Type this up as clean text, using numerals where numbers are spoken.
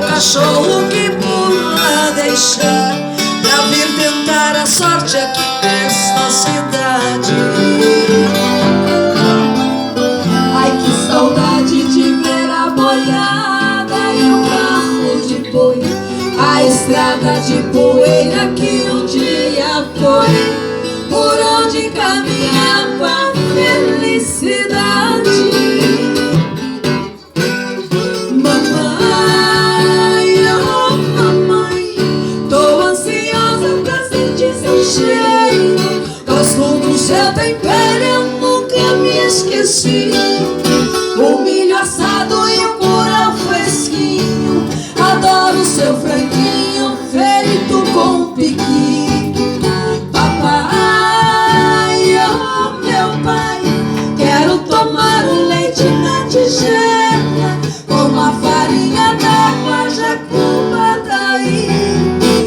cachorro que pula deixar pra vir tentar a sorte aqui nessa cidade. Ai, que saudade de ver a boiada e o carro de boi, a estrada de poeira que um dia foi, por onde caminhava a felicidade. Mamãe, oh mamãe, tô ansiosa pra sentir seu cheiro. Gosto do seu tempero, eu nunca me esqueci.